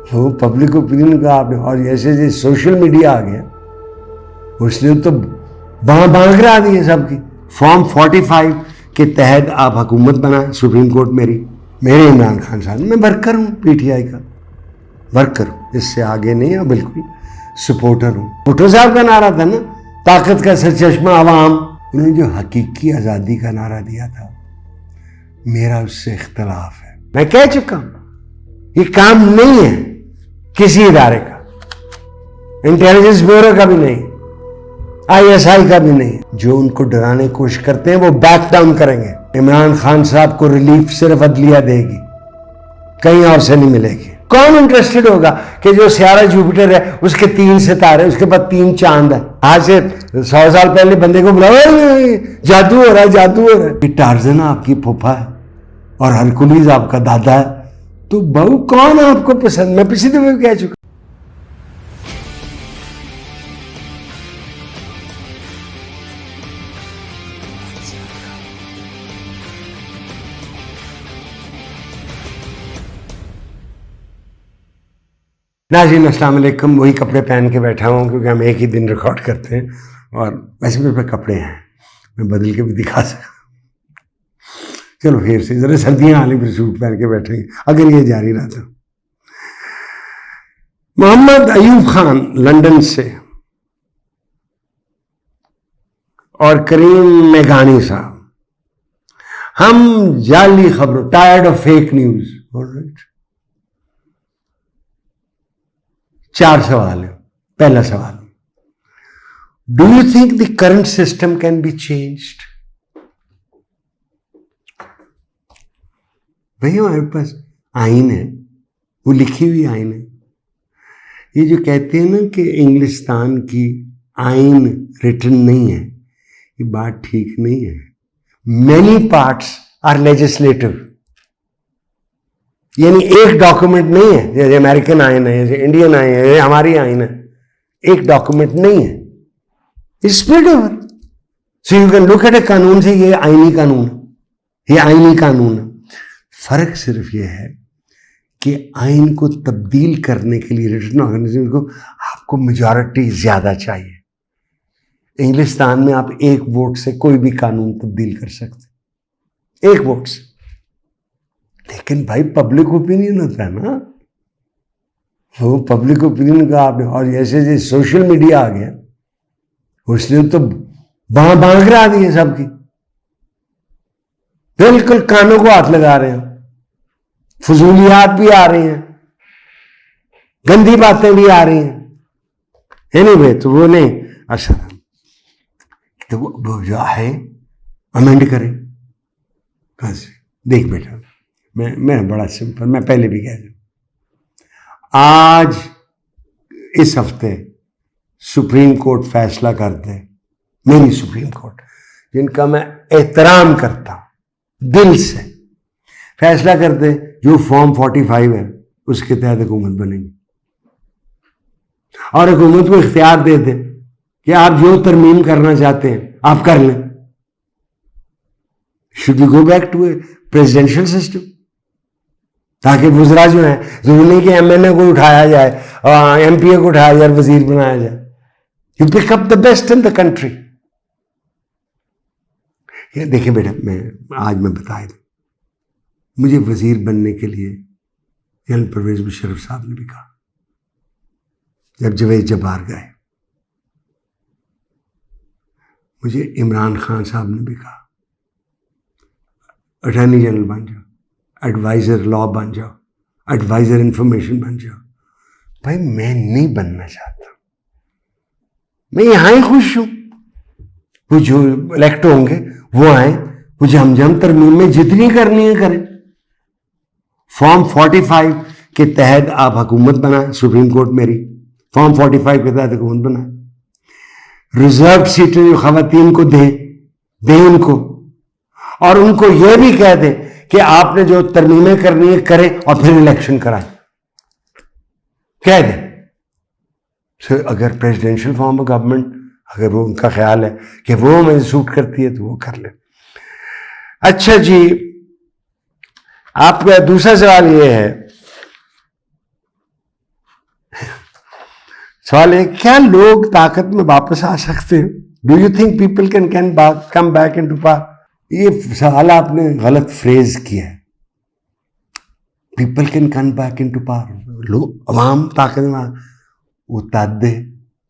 वो public opinion का आपने, और जैसे सोशल मीडिया आ गया उसने तो बांध करा दी है सबकी। फॉर्म 45 के तहत आप हुकूमत बनाए, सुप्रीम कोर्ट मेरे इमरान खान साहब, मैं वर्कर हूँ पीटीआई का, वर्कर हूँ, इससे आगे नहीं है, बिल्कुल सपोर्टर हूँ। भुट्टो साहब का नारा था ना, ताकत का सरचश्मा अवाम, उन्होंने जो हकीकी आज़ादी का नारा दिया था, मेरा उससे इख्तलाफ है। मैं कह चुका हूं ये काम नहीं है किसी इदारे का, इंटेलिजेंस ब्यूरो का भी नहीं, आईएसआई का भी नहीं। जो उनको डराने की कोशिश करते हैं वो बैक डाउन करेंगे। इमरान खान साहब को रिलीफ सिर्फ अदलिया देगी, कहीं और से नहीं मिलेगी। कौन इंटरेस्टेड होगा कि जो सियारा जुपिटर है उसके 3 सितारे, उसके बाद 3 चांद है। आज से 100 साल पहले बंदे को बुलाओ, जादू हो रहा है, जादू हो रहा है। टार्जन आपकी फूफा है और हरकुलिस आपका दादा है, तो बहू कौन आपको पसंद? मैं पिछली दफे कह चुका। नाज़रीन अस्सलाम वालेकुम। वही कपड़े पहन के बैठा हूँ क्योंकि हम एक ही दिन रिकॉर्ड करते हैं, और वैसे मेरे पे कपड़े हैं, मैं बदल के भी दिखा सकता। चलो फिर से जरा सर्दियाँ आने फिर सूट पहन के बैठेंगे अगर ये जारी रहा तो। मोहम्मद अयूब खान लंदन से और करीम मेघानी साहब, हम जाली खबरों, tired of fake news. Alright, 4 सवाल है। पहला सवाल, do you think the current system can be changed? भैया हमारे पास आइन है, वो लिखी हुई आइन है। ये जो कहते हैं ना कि इंग्लिस्तान की आइन रिटन नहीं है, ये बात ठीक नहीं है। मेनी पार्ट्स आर लेजिस्लेटिव, यानी एक डॉक्यूमेंट नहीं है, जैसे अमेरिकन आइन है, जैसे इंडियन आइन है, जैसे हमारी आइन है, एक डॉक्यूमेंट नहीं है, it's spread over. So you can look at a कानून से ये आईनी कानून, ये आईनी कानून है। फर्क सिर्फ ये है कि आइन को तब्दील करने के लिए रिटन ऑर्गेनिज्म को आपको मेजॉरिटी ज्यादा चाहिए। इंग्लिस्तान में आप एक वोट से कोई भी कानून तब्दील कर सकते, एक वोट से। लेकिन भाई पब्लिक ओपिनियन होता है ना, वो पब्लिक ओपिनियन का आपने, और जैसे सोशल मीडिया आ गया उसने तो बांध करा दी है सबकी, बिल्कुल कानों को हाथ लगा रहे हैं, फजूलियात भी आ रही हैं, गंदी बातें भी आ रही हैं। एनीवे, तो वो नहीं, अच्छा तो वो जो है अमेंड करें। बस देख बेटा, मैं बड़ा सिंपल, मैं पहले भी कह दूं, आज इस हफ्ते सुप्रीम कोर्ट फैसला कर दे, मेरी सुप्रीम कोर्ट जिनका मैं एहतराम करता हूं दिल से, फैसला कर दे जो फॉर्म 45 है उसके तहत हुकूमत बनेगी, और हुकूमत को इख्तियार दे दे कि आप जो तरमीम करना चाहते हैं आप कर लें। Should we go back to a presidential system, ताकि वुज़रा जो है, जरूरी नहीं कि एमएनए को उठाया जाए और एमपीए को उठाया जाए, वजीर बनाया जाए। You pick up the best in the country. ये देखिए बेटा, मैं बता दूं, मुझे वजीर बनने के लिए जनरल परवेज मुशर्रफ साहब ने भी कहा, जब जवेद जब्बार गए, मुझे इमरान खान साहब ने भी कहा अटॉर्नी जनरल बन जाओ, एडवाइजर लॉ बन जाओ, एडवाइजर इंफॉर्मेशन बन जाओ। भाई मैं नहीं बनना चाहता, मैं यहां ही खुश हूं। वो जो इलेक्ट होंगे वो आए, मुझे हम तरमीम में जितनी करनी है करें। फॉर्म 45 के तहत आप हुकूमत बनाए, सुप्रीम कोर्ट मेरी फॉर्म 45 के तहत हुकूमत बनाए। रिजर्व सीटें जो खवातीन को दें उनको, और उनको यह भी कह दें कि आपने जो तरमीमें करनी है करें और फिर इलेक्शन कराएं, कह दें। सो अगर प्रेसिडेंशियल फॉर्म ऑफ गवर्नमेंट, अगर वो उनका ख्याल है कि वो मुझे सूट करती है तो वो कर ले। अच्छा जी, आपका दूसरा सवाल ये है सवाल है क्या लोग ताकत में वापस आ सकते हैं? Do you think people can come back into power? ये सवाल आपने गलत फ्रेज किया है। People can come back into power, लोग अवाम ताकत में, वो तादे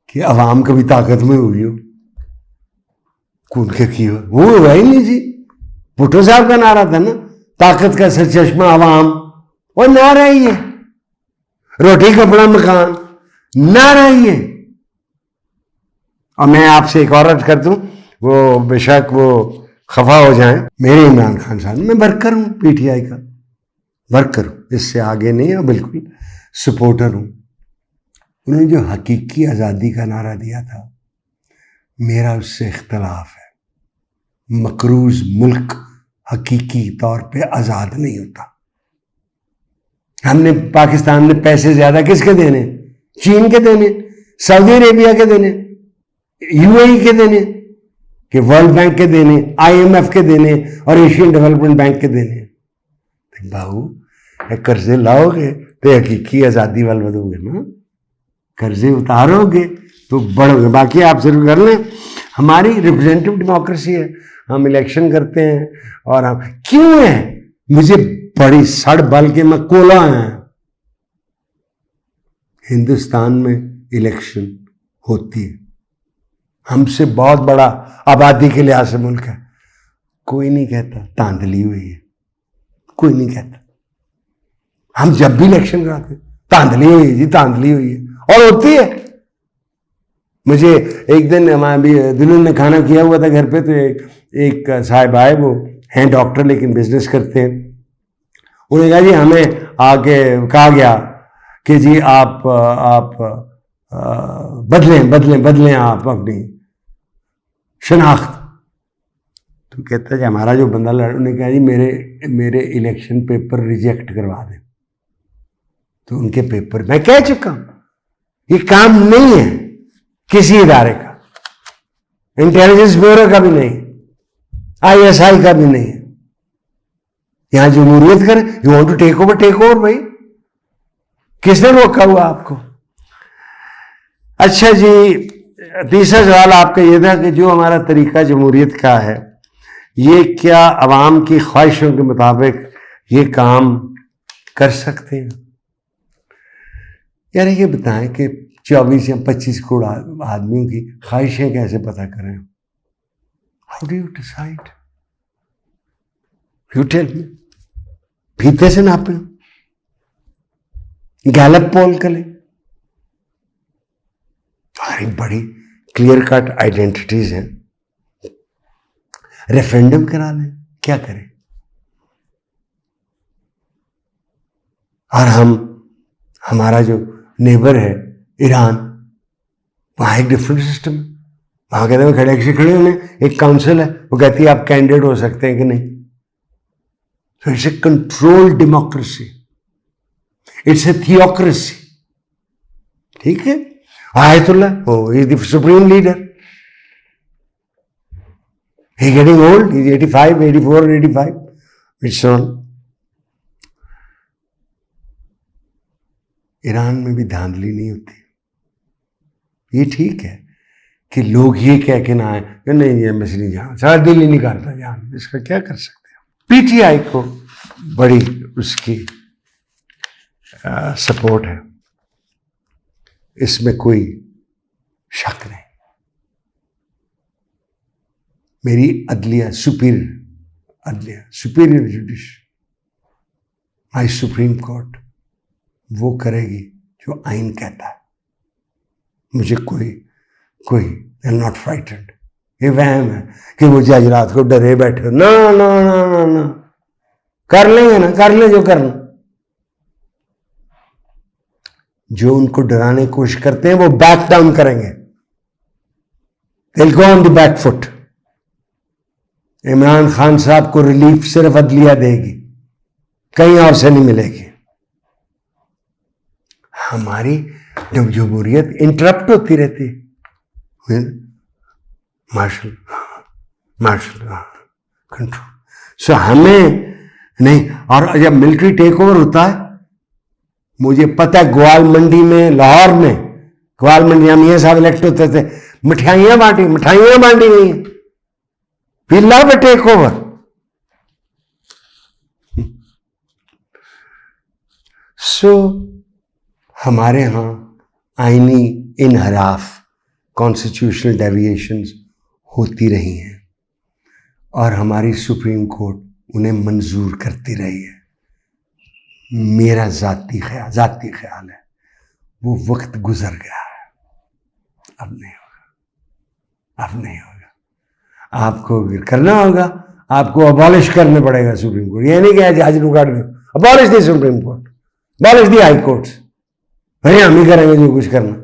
कि अवाम कभी ताकत में हुई हो, कौन के की हो, वो हुआ ही नहीं जी। भुट्टो साहब का नारा था ना, ताकत का सरचश्मा अवाम, और नारा ही है। रोटी कपड़ा मकान, नारा ही है। और मैं आपसे एक और अर्ज कर दूं, वो बेशक वो खफा हो जाएं, मेरे इमरान खान साहब, मैं वर्कर हूं पीटीआई का, वर्कर हूं, इससे आगे नहीं है, बिल्कुल सपोर्टर हूं। उन्होंने जो हकीकी आज़ादी का नारा दिया था, मेरा उससे इख्तलाफ है। मकरूज मुल्क हकीकी तौर पे आज़ाद नहीं होता। हमने, पाकिस्तान ने पैसे ज्यादा किसके देने? चीन के देने, सऊदी अरेबिया के देने, यूएई के देने, कि वर्ल्ड बैंक के देने, आईएमएफ के देने और एशियन डेवलपमेंट बैंक के देने। बाबू कर्जे लाओगे तो हकीकी आज़ादी वाल बढ़ोगे ना, कर्जे उतारोगे तो बढ़ोगे। बाकी आप जरूर कर लें, हमारी रिप्रेजेंटेटिव डेमोक्रेसी है, हम इलेक्शन करते हैं और हम क्यों है, मुझे बड़ी सड़ बल के मैं कोला है। हिंदुस्तान में इलेक्शन होती है, हमसे बहुत बड़ा आबादी के लिहाज से मुल्क है, कोई नहीं कहता धांधली हुई है, कोई नहीं कहता। हम जब भी इलेक्शन कराते धांधली हुई है जी, धांधली हुई है, और होती है। मुझे एक दिन हमारे दुल्हन ने खाना किया हुआ था घर पे, तो एक साहब आए, वो हैं डॉक्टर लेकिन बिजनेस करते हैं। उन्होंने कहा जी हमें आके कहा गया कि जी आप बदलें आप अपनी शनाख्त। तो कहता है जी हमारा जो बंदा उन्होंने कहा जी मेरे इलेक्शन पेपर रिजेक्ट करवा दें। तो उनके पेपर, मैं कह चुका हूं ये काम नहीं है किसी इदारे का, इंटेलिजेंस ब्यूरो का भी नहीं, आईएसआई का भी नहीं है। यहां जमहूरियत करे, you want to take over भाई, किसने रोका हुआ आपको? अच्छा जी, तीसरा सवाल आपका यह था कि जो हमारा तरीका जमहूरियत का है, ये क्या अवाम की ख्वाहिशों के मुताबिक ये काम कर सकते हैं? यार ये बताएं कि 24 या 25 करोड़ आदमियों की ख्वाहिशें कैसे पता करें? How do you decide? You tell me. फीते से नापे, गैलप पोल कर ले, हमारी बड़ी क्लियर कट आइडेंटिटीज हैं। रेफरेंडम करा लें, क्या करें? और हमारा जो नेबर है ईरान, वहां एक डिफरेंट सिस्टम है। वहां कहते हैं खड़े होने, एक काउंसिल है, वो कहती है आप कैंडिडेट हो सकते हैं कि नहीं। So it's a controlled democracy. It's a theocracy. ठीक है? Ayatollah, oh, he's the supreme leader. He's getting old. He's 85, 84, 85. It's on. Iran में भी धांधली नहीं होती। ये ठीक है कि लोग ये कह के ना आए कि नहीं ये मैं नहीं जाना, सारा दिल ही नहीं करता जान, इसका क्या कर सकते? पीटीआई को बड़ी उसकी सपोर्ट है, इसमें कोई शक नहीं। मेरी अदलिया सुपीरियर जुडिशरी, माई सुप्रीम कोर्ट वो करेगी जो आइन कहता है। मुझे कोई नॉट फ्राइटेंड। ये वहम है कि वो जज रात को डरे बैठे, ना ना ना ना ना, कर लेंगे ना, कर ले जो करना। जो उनको डराने की कोशिश करते हैं वो बैक डाउन करेंगे, they'll go on the back foot। Imran Khan साहब को रिलीफ सिर्फ अदलिया देगी, कहीं और से नहीं मिलेगी। हमारी जब जमहूरियत इंटरप्ट होती रहती, मार्शल कंट्रोल, सो हमें नहीं। और जब मिलिट्री टेक ओवर होता है, मुझे पता है ग्वाल मंडी में, लाहौर में ग्वाल मंडिया मियाँ साहब इलेक्ट होते थे, मिठाइयां बांटी गई, पिल्ला पे टेक ओवर। सो हमारे यहां आईनी इनहराफ, कॉन्स्टिट्यूशनल डेविएशंस होती रही हैं और हमारी सुप्रीम कोर्ट उन्हें मंजूर करती रही है। मेरा जाती ख्याल है वो वक्त गुजर गया है, अब नहीं होगा। आपको अगर करना होगा, आपको अबॉलिश करने पड़ेगा सुप्रीम कोर्ट। ये नहीं कि जज को काट दो, अबॉलिश दी सुप्रीम कोर्ट, अबॉलिश दी हाई कोर्ट्स, भैया हम ही करेंगे जो कुछ करना।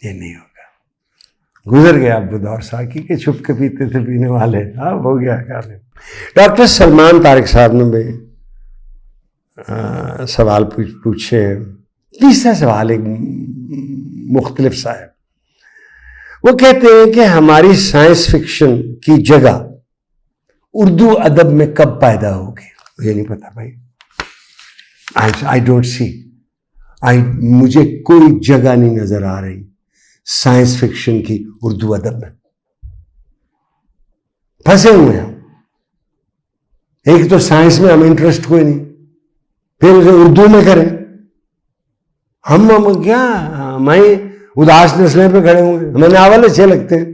ये नहीं होगा, गुजर गया अब वो दौर साकी के छुप के पीते थे पीने वाले, अब हो गया कार्य। डॉक्टर सलमान तारिक साहब ने भी सवाल पूछे। तीसरा सवाल एक मुख्तलिफ सा है। वो कहते हैं कि हमारी साइंस फिक्शन की जगह उर्दू अदब में कब पैदा होगी? मुझे नहीं पता भाई, आई डोंट सी, मुझे कोई जगह नहीं नजर आ रही साइंस फिक्शन की उर्दू अदब में। फंसे हुए हैं। एक तो साइंस में हमें इंटरेस्ट कोई नहीं, फिर उसे उर्दू में करें। हम क्या, मैं उदास नस्लें पे खड़े होंगे, हमें नावल अच्छे लगते हैं।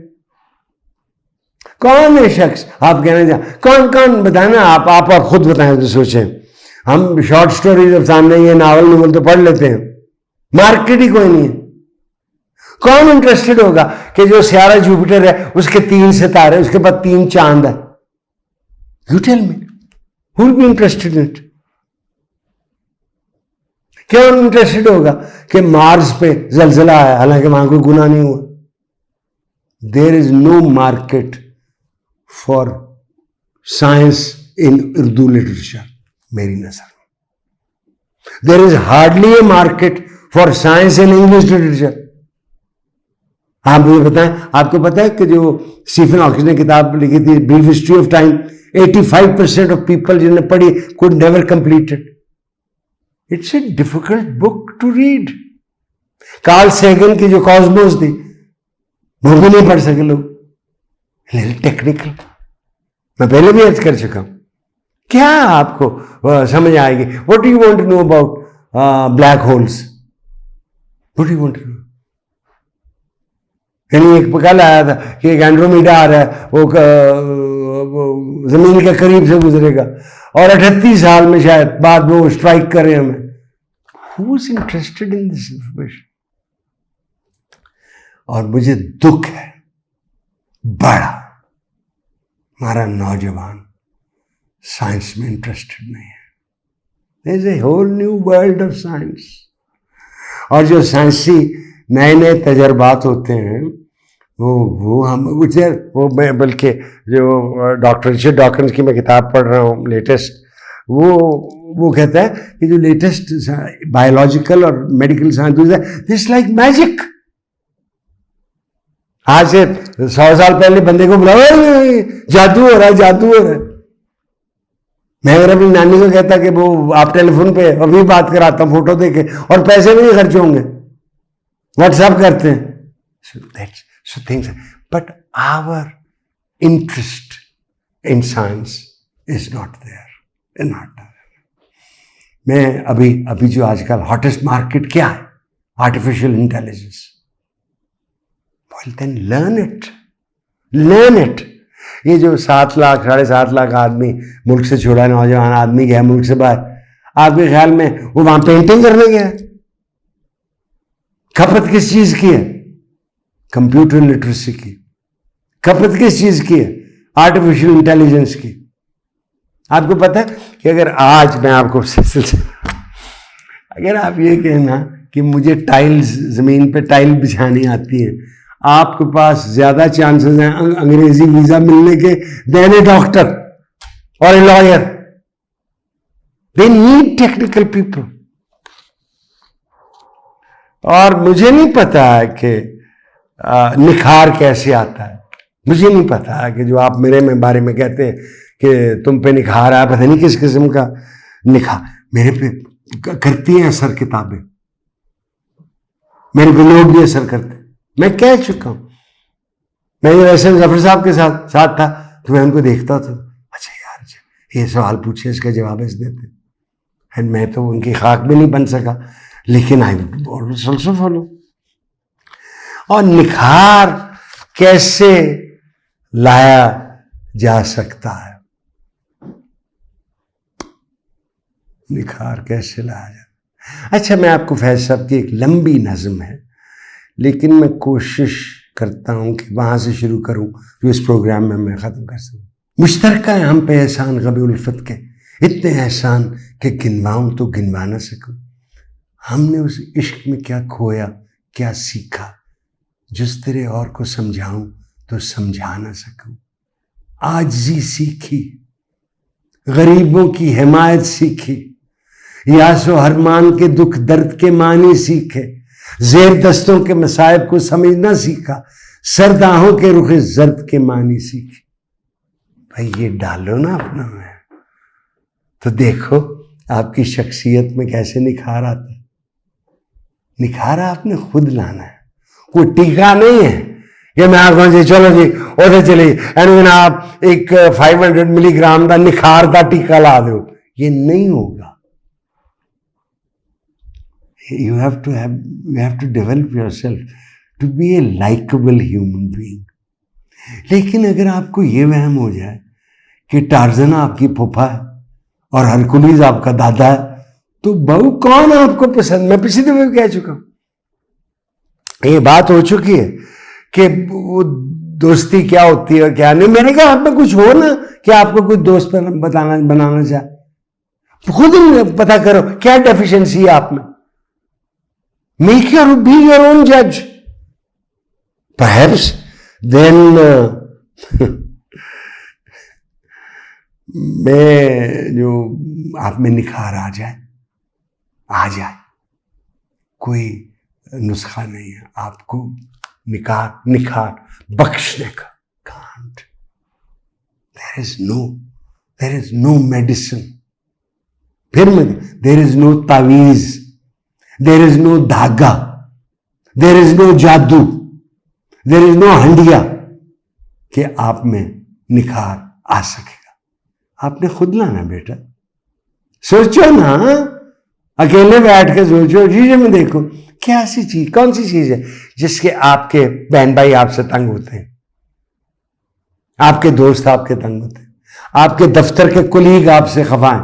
कौन है शख्स आप कहना चाह, कौन बताना, आप खुद बताएं तो सोचें। हम शॉर्ट स्टोरी जब सामने ये नावल तो पढ़ लेते हैं, मार्केट ही कोई नहीं है। कौन इंटरेस्टेड होगा कि जो सियारा जुपिटर है उसके 3 सितारे, उसके बाद 3 चांद है? You tell me, who will be interested in it? कौन इंटरेस्टेड होगा कि मार्स पे जलजला है, हालांकि वहां कोई गुनाह नहीं हुआ? There is no market for science in Urdu literature मेरी नजर में। There is hardly a market for science in English literature. आप मुझे बताएं, आपको पता है कि जो स्टीफन हॉकिंस ने किताब लिखी थी brief history of time, 85% of people जिन्होंने पढ़ी could never complete it. It's a difficult book to read. Carl Sagan की जो कॉस्मोस थी वो भी नहीं पढ़ सके लोग, टेक्निकल। मैं पहले भी अर्ज कर चुका हूं। क्या आपको समझ आएगी? What do you want to know about black holes? What do you want to know? यानी एक कल आया था कि एक एंड्रोमेडा आ रहा है, वो जमीन के करीब से गुजरेगा और 38 साल में शायद बाद वो स्ट्राइक करे हमें। Who is interested in this information? और मुझे दुख है बड़ा, हमारा नौजवान साइंस में इंटरेस्टेड नहीं है। There is a whole new world of science. और जो साइंसी नए नए तजर्बात होते हैं वो हम वो मैं बल्कि जो डॉक्टर रिचर्ड डॉकिंस की मैं किताब पढ़ रहा हूँ लेटेस्ट, वो कहता है कि जो लेटेस्ट बायोलॉजिकल और मेडिकल साइंस है दिस लाइक मैजिक। आज से 100 साल पहले बंदे को बुलाओ, जादू हो रहा है। मैं अगर अपनी नानी को कहता कि वो आप टेलीफोन पे अभी बात कराता हूँ फोटो देके, और पैसे भी नहीं खर्च होंगे, व्हाट्सएप करते हैं। So things, but our interest in science is not there. मैं अभी जो आजकल हॉटेस्ट मार्केट क्या है? Artificial intelligence. Well then learn it. ये जो 7 लाख 7.5 लाख आदमी मुल्क से छोड़ा, नौजवान आदमी गया मुल्क से बाहर, आपके ख्याल में वो वहां पेंटिंग करने गया? खपत किस चीज की है? कंप्यूटर लिटरेसी की। खपत किस चीज की है? आर्टिफिशियल इंटेलिजेंस की। आपको पता है कि अगर आज मैं आपको अगर आप ये कहना कि मुझे टाइल्स, जमीन पे टाइल बिछानी आती है, आपके पास ज्यादा चांसेस हैं अंग्रेजी वीजा मिलने के देन ए डॉक्टर और a lawyer. They need technical people. और मुझे नहीं पता है कि निखार कैसे आता है। मुझे नहीं पता है कि जो आप मेरे बारे में कहते हैं कि तुम पे निखार आया, पता नहीं किस किस्म का निखार। मेरे पे करती हैं असर किताबें। मेरे को लोग भी असर करते। मैं कह चुका हूं, मैं वैसे जफर साहब के साथ था तो मैं उनको देखता था, अच्छा यार ये सवाल पूछे इसका जवाब ऐसे देते, एंड मैं तो उनकी खाक भी नहीं बन सका, लेकिन आई ऑल्सो फॉलो। और निखार कैसे लाया जा सकता है, निखार कैसे लाया जाए। अच्छा, मैं आपको फैज साहब की एक लंबी नज़म है, लेकिन मैं कोशिश करता हूं कि वहां से शुरू करूं जो इस प्रोग्राम में मैं ख़त्म कर सकूं। मुश्तरका है हम पे एहसान गबे उल्फत के, इतने एहसान कि गिनवाऊं तो गिनवा ना सकूं। हमने उस इश्क में क्या खोया क्या सीखा, जिस तेरे और को समझाऊं तो समझा ना सकूं। आजिज़ी सीखी, गरीबों की हिमायत सीखी, यासो हरमान के दुख दर्द के मानी सीखे, जेर दस्तों के मसायब को समझना सीखा, सर्द आहों के रुखे जर्द के मानी सीखे। भाई ये डालो ना अपना में, तो देखो आपकी शख्सियत में कैसे निखार आता है। निखार आपने खुद लाना है, कोई टीका नहीं है ये मैं आखा जी चलो जी उधर चले एंड आप एक 500 मिलीग्राम का निखार का टीका ला दो, ये नहीं होगा। You have to develop yourself to be a likable human being. लेकिन अगर आपको ये वहम हो जाए कि टार्जन आपकी फूफा है और हरकुलिस आपका दादा है, तो बहू कौन आपको पसंद। मैं पिछली दफे कह चुका हूं, ये बात हो चुकी है कि वो दोस्ती क्या होती है और क्या नहीं। मैंने कहा आप में कुछ हो ना कि आपको कुछ दोस्त बनाना चाहे, खुद पता करो क्या डेफिशिएंसी है आप में। Make be your own judge. Perhaps then मैं जो आप में निखार आ जाए, कोई नुस्खा नहीं है आपको निखार बख्शने का। Can't. There is no medicine. फिर there is no तावीज़, there is no धागा, there is no जादू, there is no हंडिया कि आप में निखार आ सकेगा। आपने खुद लाना बेटा। सोचो ना, अकेले बैठ के सोचो, शीशे में देखो क्या सी चीज, कौन सी चीज है जिसके आपके बहन भाई आपसे तंग होते हैं, आपके दोस्त आपके तंग होते हैं, आपके दफ्तर के कुलीग आपसे खफा हैं,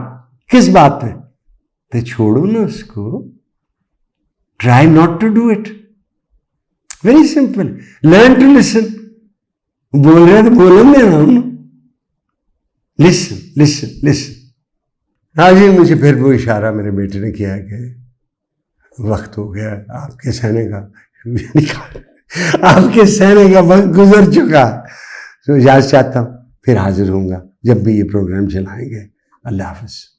किस बात पे? तो छोड़ो ना उसको। Try not to do it. Very simple. Learn to listen. बोल रहे तो बोलेंगे ना हम। Listen. आज ही मुझे फिर वो इशारा मेरे बेटे ने किया कि वक्त हो गया आपके सहने का, आपके सहने का वक्त गुजर चुका। तो इजाज़त चाहता हूँ, फिर हाजिर होऊंगा जब भी ये प्रोग्राम चलाएंगे। अल्लाह हाफ़िज़।